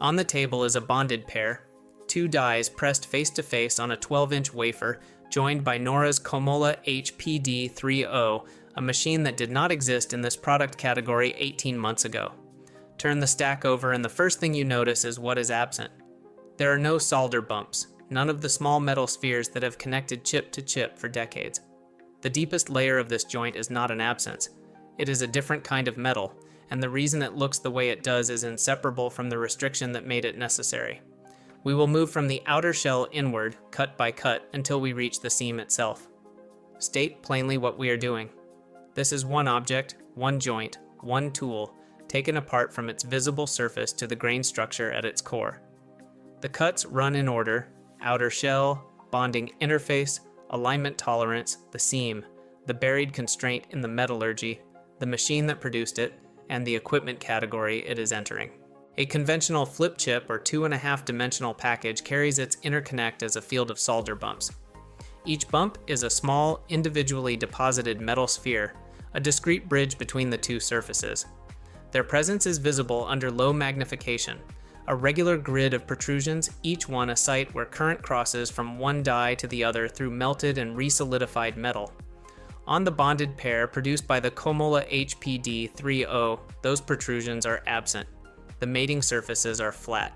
On the table is a bonded pair, two dies pressed face-to-face on a 12-inch wafer joined by Naura's Komola HPD30, a machine that did not exist in this product category 18 months ago. Turn the stack over and the first thing you notice is what is absent. There are no solder bumps, none of the small metal spheres that have connected chip to chip for decades. The deepest layer of this joint is not an absence. It is a different kind of metal, and the reason it looks the way it does is inseparable from the restriction that made it necessary. We will move from the outer shell inward, cut by cut, until we reach the seam itself. State plainly what we are doing. This is one object, one joint, one tool, taken apart from its visible surface to the grain structure at its core. The cuts run in order: outer shell, bonding interface, alignment tolerance, the seam, the buried constraint in the metallurgy, the machine that produced it, and the equipment category it is entering. A conventional flip chip or 2.5-dimensional package carries its interconnect as a field of solder bumps. Each bump is a small, individually deposited metal sphere, a discrete bridge between the two surfaces. Their presence is visible under low magnification, a regular grid of protrusions, each one a site where current crosses from one die to the other through melted and resolidified metal. On the bonded pair produced by the Komola HPD30, those protrusions are absent. The mating surfaces are flat.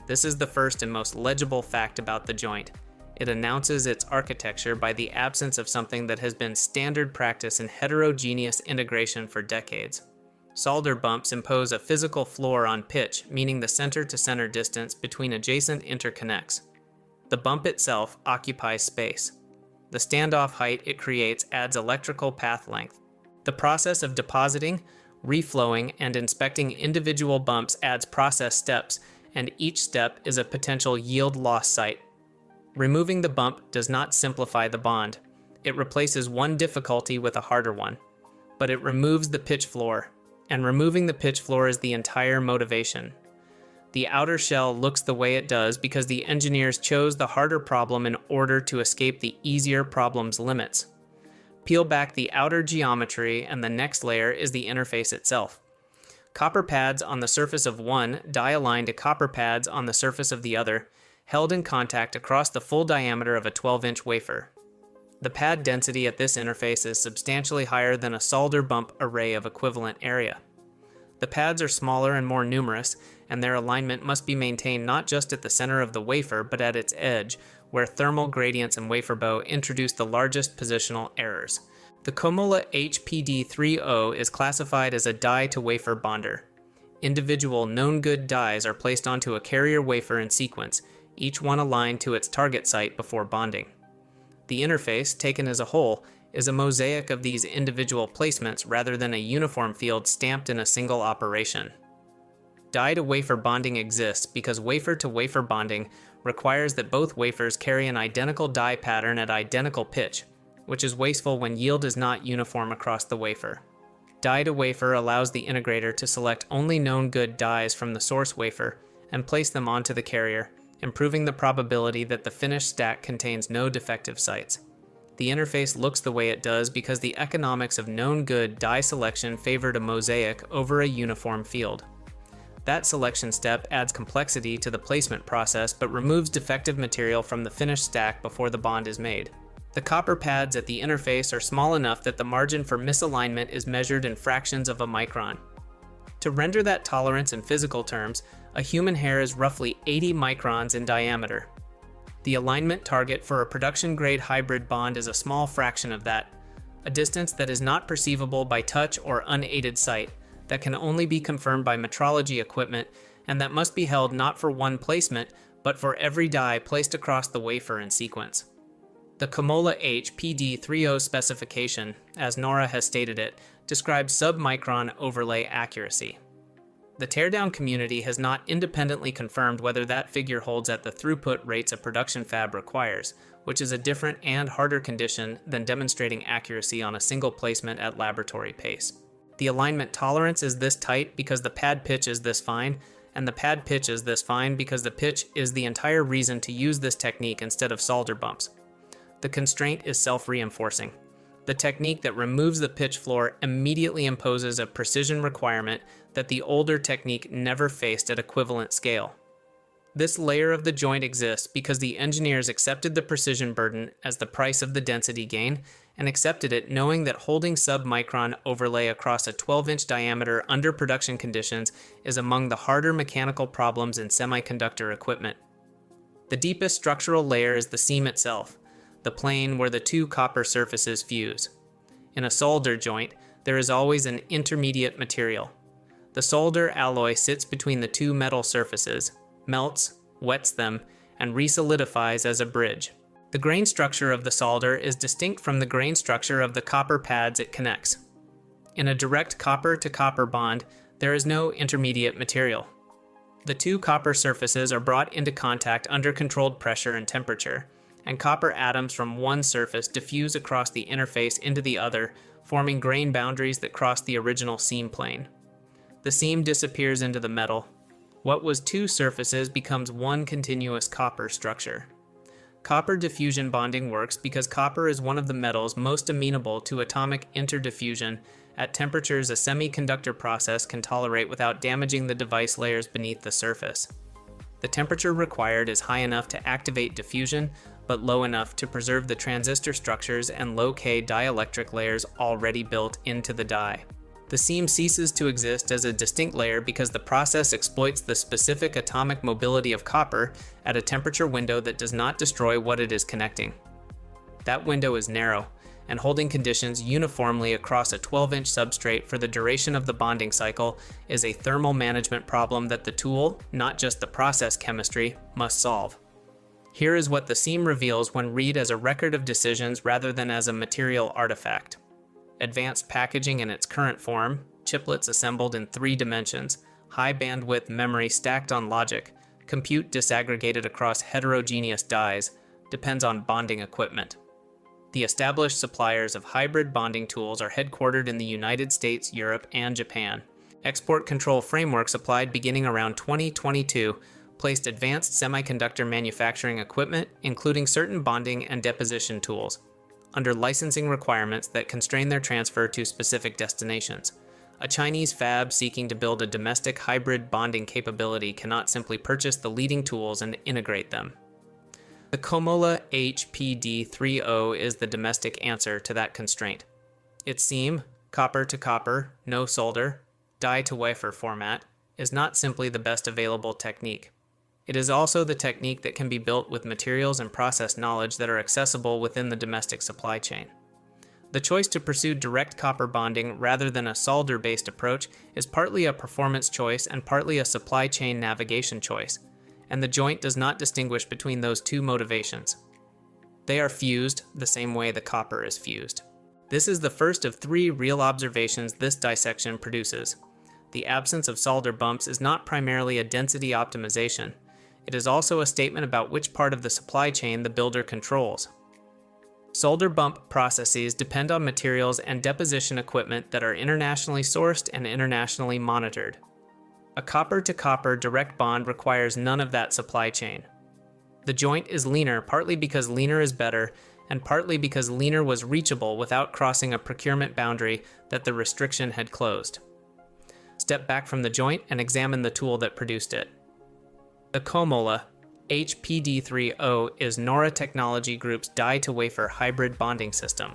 This is the first and most legible fact about the joint. It announces its architecture by the absence of something that has been standard practice in heterogeneous integration for decades. Solder bumps impose a physical floor on pitch, meaning the center-to-center distance between adjacent interconnects. The bump itself occupies space. The standoff height it creates adds electrical path length. The process of depositing, reflowing, and inspecting individual bumps adds process steps, and each step is a potential yield loss site. Removing the bump does not simplify the bond. It replaces one difficulty with a harder one. But it removes the pitch floor, and removing the pitch floor is the entire motivation. The outer shell looks the way it does because the engineers chose the harder problem in order to escape the easier problem's limits. Peel back the outer geometry, and the next layer is the interface itself. Copper pads on the surface of one die aligned to copper pads on the surface of the other, held in contact across the full diameter of a 12-inch wafer. The pad density at this interface is substantially higher than a solder bump array of equivalent area. The pads are smaller and more numerous, and their alignment must be maintained not just at the center of the wafer, but at its edge, where thermal gradients and wafer bow introduce the largest positional errors. The Komola HPD30 is classified as a die-to-wafer bonder. Individual known good dies are placed onto a carrier wafer in sequence, each one aligned to its target site before bonding. The interface, taken as a whole, is a mosaic of these individual placements rather than a uniform field stamped in a single operation. Die-to-wafer bonding exists because wafer-to-wafer bonding requires that both wafers carry an identical die pattern at identical pitch, which is wasteful when yield is not uniform across the wafer. Die-to-wafer allows the integrator to select only known good dies from the source wafer and place them onto the carrier, improving the probability that the finished stack contains no defective sites. The interface looks the way it does because the economics of known good die selection favored a mosaic over a uniform field. That selection step adds complexity to the placement process but removes defective material from the finished stack before the bond is made. The copper pads at the interface are small enough that the margin for misalignment is measured in fractions of a micron. To render that tolerance in physical terms, a human hair is roughly 80 microns in diameter. The alignment target for a production-grade hybrid bond is a small fraction of that, a distance that is not perceivable by touch or unaided sight, that can only be confirmed by metrology equipment, and that must be held not for one placement, but for every die placed across the wafer in sequence. The Komola HPD30 specification, as Naura has stated it, describes sub-micron overlay accuracy. The teardown community has not independently confirmed whether that figure holds at the throughput rates a production fab requires, which is a different and harder condition than demonstrating accuracy on a single placement at laboratory pace. The alignment tolerance is this tight because the pad pitch is this fine, and the pad pitch is this fine because the pitch is the entire reason to use this technique instead of solder bumps. The constraint is self-reinforcing. The technique that removes the pitch floor immediately imposes a precision requirement that the older technique never faced at equivalent scale. This layer of the joint exists because the engineers accepted the precision burden as the price of the density gain, and accepted it knowing that holding sub-micron overlay across a 12-inch diameter under production conditions is among the harder mechanical problems in semiconductor equipment. The deepest structural layer is the seam itself, the plane where the two copper surfaces fuse. In a solder joint, there is always an intermediate material. The solder alloy sits between the two metal surfaces, melts, wets them, and resolidifies as a bridge. The grain structure of the solder is distinct from the grain structure of the copper pads it connects. In a direct copper-to-copper bond, there is no intermediate material. The two copper surfaces are brought into contact under controlled pressure and temperature, and copper atoms from one surface diffuse across the interface into the other, forming grain boundaries that cross the original seam plane. The seam disappears into the metal. What was two surfaces becomes one continuous copper structure. Copper diffusion bonding works because copper is one of the metals most amenable to atomic interdiffusion at temperatures a semiconductor process can tolerate without damaging the device layers beneath the surface. The temperature required is high enough to activate diffusion, but low enough to preserve the transistor structures and low-K dielectric layers already built into the die. The seam ceases to exist as a distinct layer because the process exploits the specific atomic mobility of copper at a temperature window that does not destroy what it is connecting. That window is narrow, and holding conditions uniformly across a 12-inch substrate for the duration of the bonding cycle is a thermal management problem that the tool, not just the process chemistry, must solve. Here is what the seam reveals when read as a record of decisions rather than as a material artifact. Advanced packaging in its current form, chiplets assembled in 3 dimensions, high bandwidth memory stacked on logic, compute disaggregated across heterogeneous dies, depends on bonding equipment. The established suppliers of hybrid bonding tools are headquartered in the United States, Europe, and Japan. Export control frameworks applied beginning around 2022 placed advanced semiconductor manufacturing equipment, including certain bonding and deposition tools, under licensing requirements that constrain their transfer to specific destinations. A Chinese fab seeking to build a domestic hybrid bonding capability cannot simply purchase the leading tools and integrate them. The Komola HPD30 is the domestic answer to that constraint. Its seam, copper to copper, no solder, die-to-wafer format, is not simply the best available technique. It is also the technique that can be built with materials and process knowledge that are accessible within the domestic supply chain. The choice to pursue direct copper bonding rather than a solder-based approach is partly a performance choice and partly a supply chain navigation choice, and the joint does not distinguish between those two motivations. They are fused the same way the copper is fused. This is the first of 3 real observations this dissection produces. The absence of solder bumps is not primarily a density optimization. It is also a statement about which part of the supply chain the builder controls. Solder bump processes depend on materials and deposition equipment that are internationally sourced and internationally monitored. A copper-to-copper direct bond requires none of that supply chain. The joint is leaner partly because leaner is better, and partly because leaner was reachable without crossing a procurement boundary that the restriction had closed. Step back from the joint and examine the tool that produced it. The Komola HPD30 is Naura Technology Group's die-to-wafer hybrid bonding system.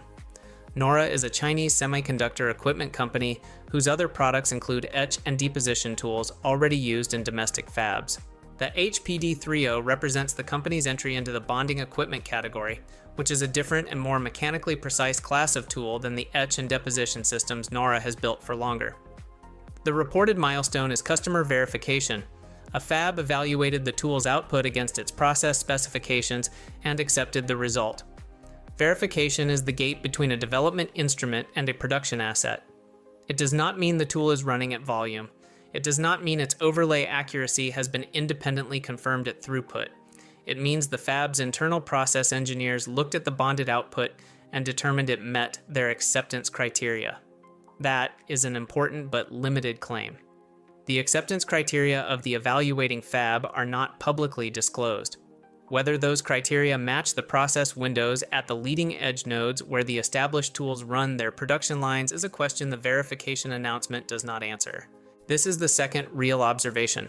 Naura is a Chinese semiconductor equipment company whose other products include etch and deposition tools already used in domestic fabs. The HPD30 represents the company's entry into the bonding equipment category, which is a different and more mechanically precise class of tool than the etch and deposition systems Naura has built for longer. The reported milestone is customer verification. A fab evaluated the tool's output against its process specifications and accepted the result. Verification is the gate between a development instrument and a production asset. It does not mean the tool is running at volume. It does not mean its overlay accuracy has been independently confirmed at throughput. It means the fab's internal process engineers looked at the bonded output and determined it met their acceptance criteria. That is an important but limited claim. The acceptance criteria of the evaluating fab are not publicly disclosed. Whether those criteria match the process windows at the leading edge nodes where the established tools run their production lines is a question the verification announcement does not answer. This is the second real observation.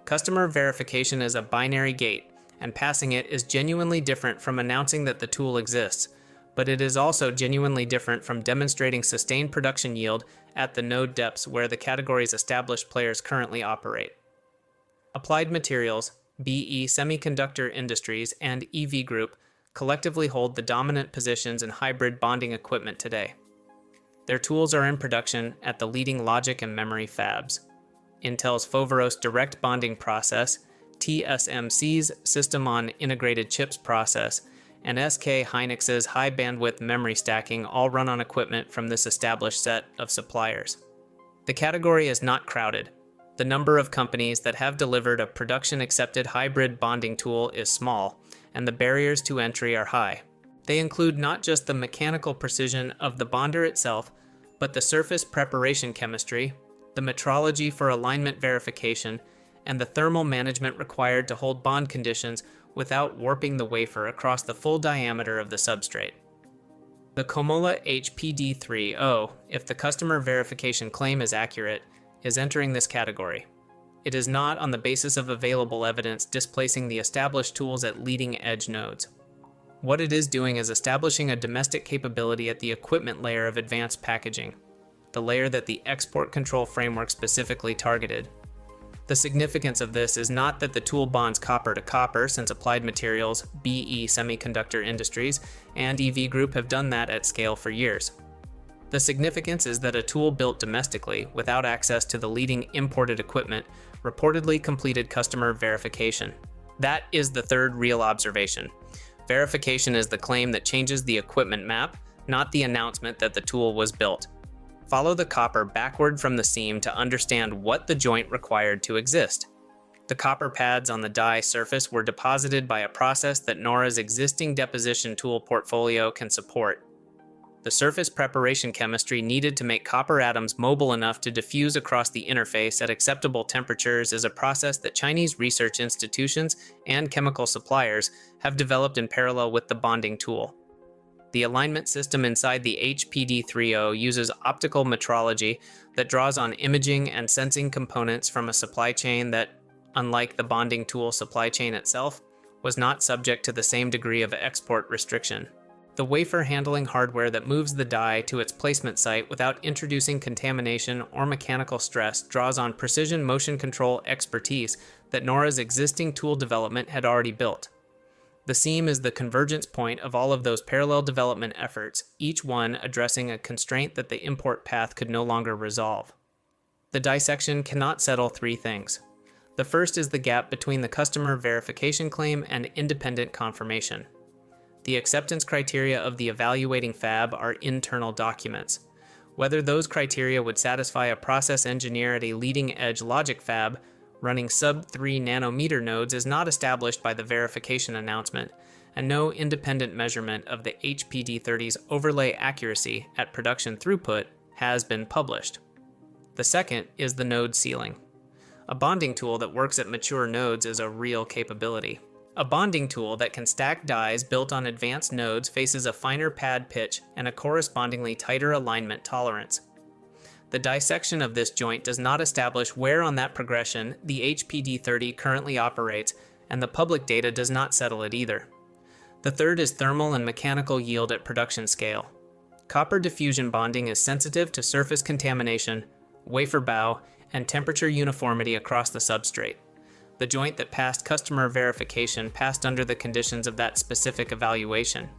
Customer verification is a binary gate, and passing it is genuinely different from announcing that the tool exists, but it is also genuinely different from demonstrating sustained production yield at the node depths where the category's established players currently operate. Applied Materials, BE Semiconductor Industries, and EV Group collectively hold the dominant positions in hybrid bonding equipment today. Their tools are in production at the leading logic and memory fabs. Intel's Foveros direct bonding process, TSMC's System on Integrated Chips process, and SK Hynix's high bandwidth memory stacking all run on equipment from this established set of suppliers. The category is not crowded. The number of companies that have delivered a production-accepted hybrid bonding tool is small, and the barriers to entry are high. They include not just the mechanical precision of the bonder itself, but the surface preparation chemistry, the metrology for alignment verification, and the thermal management required to hold bond conditions without warping the wafer across the full diameter of the substrate. The Komola HPD30, if the customer verification claim is accurate, is entering this category. It is not on the basis of available evidence displacing the established tools at leading edge nodes. What it is doing is establishing a domestic capability at the equipment layer of advanced packaging, the layer that the export control framework specifically targeted. The significance of this is not that the tool bonds copper to copper, since Applied Materials, BE Semiconductor Industries, and EV Group have done that at scale for years. The significance is that a tool built domestically, without access to the leading imported equipment, reportedly completed customer verification. That is the third real observation. Verification is the claim that changes the equipment map, not the announcement that the tool was built. Follow the copper backward from the seam to understand what the joint required to exist. The copper pads on the die surface were deposited by a process that Naura's existing deposition tool portfolio can support. The surface preparation chemistry needed to make copper atoms mobile enough to diffuse across the interface at acceptable temperatures is a process that Chinese research institutions and chemical suppliers have developed in parallel with the bonding tool. The alignment system inside the HPD30 uses optical metrology that draws on imaging and sensing components from a supply chain that, unlike the bonding tool supply chain itself, was not subject to the same degree of export restriction. The wafer handling hardware that moves the die to its placement site without introducing contamination or mechanical stress draws on precision motion control expertise that Naura's existing tool development had already built. The seam is the convergence point of all of those parallel development efforts, each one addressing a constraint that the import path could no longer resolve. The dissection cannot settle three things. The first is the gap between the customer verification claim and independent confirmation. The acceptance criteria of the evaluating fab are internal documents. Whether those criteria would satisfy a process engineer at a leading-edge logic fab running sub-3 nanometer nodes is not established by the verification announcement, and no independent measurement of the HPD30's overlay accuracy at production throughput has been published. The second is the node sealing. A bonding tool that works at mature nodes is a real capability. A bonding tool that can stack dies built on advanced nodes faces a finer pad pitch and a correspondingly tighter alignment tolerance. The dissection of this joint does not establish where on that progression the HPD30 currently operates, and the public data does not settle it either. The third is thermal and mechanical yield at production scale. Copper diffusion bonding is sensitive to surface contamination, wafer bow, and temperature uniformity across the substrate. The joint that passed customer verification passed under the conditions of that specific evaluation.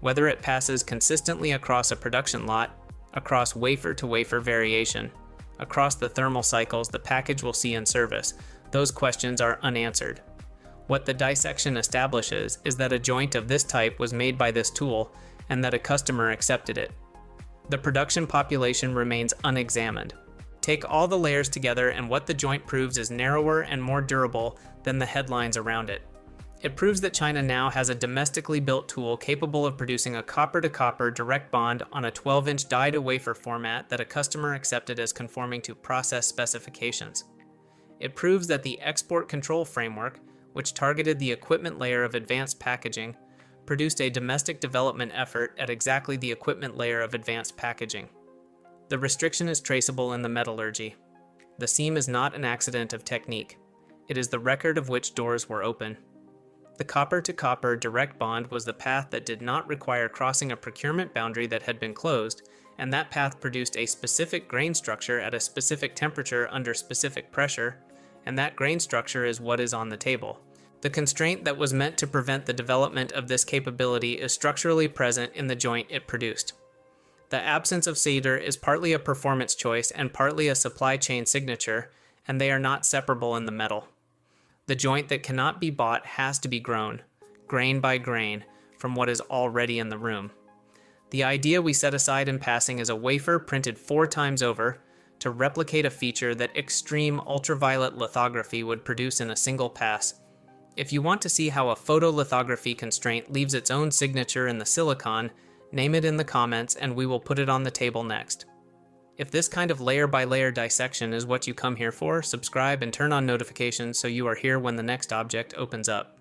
Whether it passes consistently across a production lot, across wafer-to-wafer variation, across the thermal cycles the package will see in service, those questions are unanswered. What the dissection establishes is that a joint of this type was made by this tool and that a customer accepted it. The production population remains unexamined. Take all the layers together and what the joint proves is narrower and more durable than the headlines around it. It proves that China now has a domestically built tool capable of producing a copper-to-copper direct bond on a 12-inch die-to-wafer format that a customer accepted as conforming to process specifications. It proves that the export control framework, which targeted the equipment layer of advanced packaging, produced a domestic development effort at exactly the equipment layer of advanced packaging. The restriction is traceable in the metallurgy. The seam is not an accident of technique. It is the record of which doors were open. The copper-to-copper direct bond was the path that did not require crossing a procurement boundary that had been closed, and that path produced a specific grain structure at a specific temperature under specific pressure, and that grain structure is what is on the table. The constraint that was meant to prevent the development of this capability is structurally present in the joint it produced. The absence of solder is partly a performance choice and partly a supply chain signature, and they are not separable in the metal. The joint that cannot be bought has to be grown, grain by grain, from what is already in the room. The idea we set aside in passing is a wafer printed 4 times over to replicate a feature that extreme ultraviolet lithography would produce in a single pass. If you want to see how a photolithography constraint leaves its own signature in the silicon, name it in the comments and we will put it on the table next. If this kind of layer-by-layer dissection is what you come here for, subscribe and turn on notifications so you are here when the next object opens up.